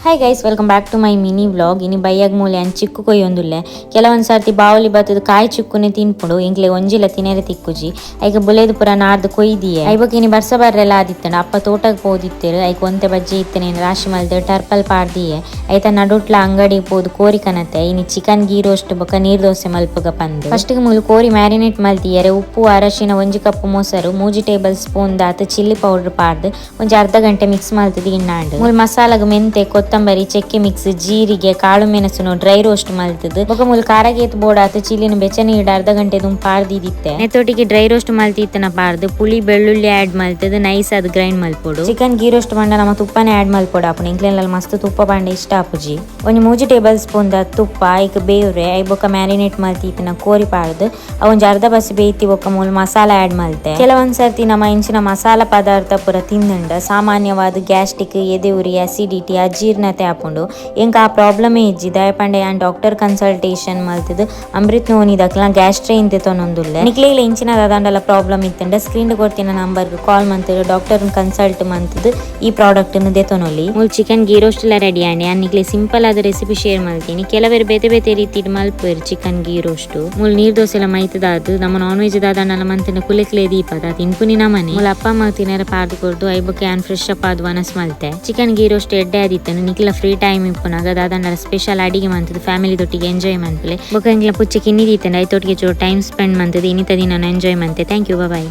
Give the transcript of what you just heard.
Hi guys, welcome back to my mini vlog. ಇನಿ ಬೈಯಾಗ ಮೂಲೆ ಅನ್ ಚಿಕ್ಕು ಕೊಯ್ಯೊಂದುಲ್ಲೆ. ಕೆಲವೊಂದು ಸರ್ತಿ ಬಾವಲಿ ಬತ್ತದ ಕಾಯಿ ಚಿಕ್ಕುನೆ ತಿನ್ಪುಡು ಇಂಕ್ಲೆ ಒಂಜಿಲ ತಿನೇರೆ ತಿಕ್ಕುಜಿ ಐಕ ಬುಲೆದು ಪುರ ನಾರ್ದು ಕೊಯ್ದಿಯೆ ಐಬಕ್ ಇನಿ ಬರ್ಸ ಬರ್ರೆಲ್ಲ ಆದಿತ್ತಂಡ ಅಪ್ಪ ತೋಟಕ್ಕೆ ಪೋದಿತ್ತೇರು ಐಕ ಒಂತೆ ಬಜ್ಜಿ ಇತ್ತನೇನು ರಾಶಿ ಮಲ್ದೆ ಟರ್ಪಲ್ ಪಾಡ್ದಿಯೆ ಐತ ನಡುಟ್ಲ ಅಂಗಡಿ ಪೋದು ಕೋರಿ ಕನತೆ ಇನಿ ಚಿಕನ್ ಗೀ ರೋಸ್ಟ್ ಬೊಕ ನೀರ್ ದೋಸೆ ಮಲ್ಪಗ ಪಂದು ಫಸ್ಟ್ಗೆ ಮೂಲು ಕೋರಿ ಮ್ಯಾರಿನೇಟ್ ಮಲ್ತಿಯರೆ ಉಪ್ಪು ಅರಶಿನ ಒಂಜಿ ಕಪ್ಪು ಮೊಸರು 3 ಟೇಬಲ್ ಸ್ಪೂನ್ ದಾತ್ ಚಿಲ್ಲಿ ಪೌಡರ್ ಪಾಡ್ದು ಒಂಜಿ ಅರ್ಧ ಗಂಟೆ ಮಿಕ್ಸ್ ಮಲ್ತದ ಇನ್ನಾಂಡು ಮೂಲು ಮಸಾಲಾಗ ಮೆಂತೆ ಕೊತ್ತಂಬರಿ ಚೆಕ್ಕೆ ಮಿಕ್ಸ್ ಜೀರಿಗೆ ಕಾಳು ಮೆಣಸುನು ಡ್ರೈ ರೋಸ್ಟ್ ಮಲ್ತದ ಬೊಕ ಮೂಲು ಕಾರಗೇತ್ ಬೋಡಾತ್ ಚಿಲ್ಲಿನ ಬೆಚ್ಚನೆ ಇಡ ಅರ್ಧ ಗಂಟೆ ದುಂ ಪಾಡ್ದಿತ್ತೆ ನೆತ್ತೊಟ್ಟಿಗೆ ಡ್ರೈ ರೋಸ್ಟ್ ಮಲ್ತಿತ್ತನ ಪಾಡ್ದು ಪುಳಿ ಬೆಳ್ಳುಳ್ಳಿ ಆಡ್ ಮಲ್ತದ ನೈಸ್ ಅದು ಗ್ರೈಂಡ್ ಮಲ್ಪೊಡು ಚಿಕನ್ ಗೀ ರೋಸ್ಟ್ ಪಂಡ ನಮ್ಮ ತುಪ್ಪನೇ ಆಡ್ ಮಲ್ಪೊಡು ಆಪುಂಡು ಇಂಕ್ಲೆಲ್ಲ ಮಸ್ತ್ ತುಪ್ಪ ಪಂಡ ಇಷ್ಟ ಆಪುಜಿ ಒಂಜಿ 3 ಟೇಬಲ್ ಸ್ಪೂನ್ ದ ತುಪ್ಪ ಐಕ ಬೇವ್ರೆ ಐ ಬೊಕ ಮ್ಯಾರಿನೇಟ್ ಮಲ್ತಿತ್ತನ ಕೋರಿ ಪಾಡ್ದು ಒಂಜಿ ಅರ್ಧ ಬಸಿ ಬೇಯ್ತಿ ಬೊಕ ಮೂಲು ಮಸಾಲ ಆಡ್ ಮಲ್ತೆ ಕೆಲವೊಂದ್ ಸರ್ತಿ ನಮ್ಮ ಇಂಚಿನ ಮಸಾಲ ಪದಾರ್ಥ ಪುರ ತಿಂದುಂಡ ಸಾಮಾನ್ಯವಾದ ಗ್ಯಾಸ್ಟ್ರಿಕ್ ಎದೆ ಉರಿ ಅಸಿಡಿಟಿ ಅಜೀರ್ಣತೆ ಆಪುಂಡು ಎಂಕ ಆ ಪ್ರಾಬ್ಲಮೇ ಇಜ್ಜಿ ದಯಪಂಡೆ ಆನ್ ಡಾಕ್ಟರ್ ಕನ್ಸಲ್ಟೇಷನ್ ಮಲ್ತದು ಅಮೃತ್ ನೋನಿ ಗ್ಯಾಸ್ಟ್ರೈನ್ ತೆತೊನೊಂದುಲ್ಲೆ ನಿಕ್ಲೆಗ್ಲ ಇಂಚಿನ ದಾದಂಡಲ ಪ್ರಾಬ್ಲಮ್ ಇತ್ತಂಡ ಸ್ಕ್ರೀನ್ ಕೊಡ್ತಿನ ನಂಬರ್ಗೆ ಕಾಲ್ ಮಂತರು ಡಾಕ್ಟರ್ ಕನ್ಸಲ್ಟ್ ಮಂತದು ಈ ಪ್ರಾಡಕ್ಟ್ ದೆತೊನೊಲಿ ಮೂಲ್ ಚಿಕನ್ ಗೀ ರೋಸ್ಟ್ ಎಲ್ಲ ರೆಡಿ ಆಂಡಿ ಅನ್ನಿಕ್ಲೆ ಸಿಂಪಲ್ ಆದ ರೆಸಿಪಿ ಶೇರ್ ಮಾಡ್ತೀನಿ ಕೆಲವೇರು ಬೇತೆ ಬೇತೆ ರೀತಿ ಮಲ್ಪೇರು ಚಿಕನ್ ಗೀ ರೋಸ್ಟ್ ಮೂಲ್ ನೀರ್ ದೋಸೆ ಎಲ್ಲ ಮೈತದಾದು ನಮ್ಮ ನಾನ್ ವೆಜ್ ದಾದಂಡಲ ಮಂತಿನ ಕುಲೆಕ್ಲೆ ದೀಪದ ತಿನ್ಪುನಿ ನಮನಿ ಮೂಲ ಅಪ್ಪ ಅಮ್ಮ ತಿನ್ನರ ಪಾರ್ದು ಕೊಡ್ದು ಐಬಕ್ಕೆ ಆನ್ ಫ್ರೆಶ್ ಅಪ್ ಆದ್ ವನಸ್ ಮಲ್ತೆ ಚಿಕನ್ ಗೀ ರೋಸ್ಟ್ ಎಡ್ಡೆ ಆದಿತ್ತನು ನಿಕ್ಲ ಫ್ರೀ ಟೈಮ್ ಇಪ್ಪುನಾಗ ದಾದಂಡಲ ಸ್ಪೆಷಲ್ ಅಡಿಗೆ ಮಂತದು ಫ್ಯಾಮಿಲಿ ದೊಟ್ಟಿಗೆ ಎಂಜಾಯ್ ಮಂತ್ಲೆ ಬೊಕ ಇಂಕ್ಲ ಪುಚ್ಚ ಕಿನ್ನಿ ದೀತಂಡ ಐತೊಟ್ಟಿಗೆ ಟೈಮ್ ಸ್ಪೆಂಡ್ ಮಂತದು ಇನಿತ ದಿನ ಎಂಜಾಯ್ ಮಂತೆ ಥ್ಯಾಂಕ್ ಯು ಬಾಯ್.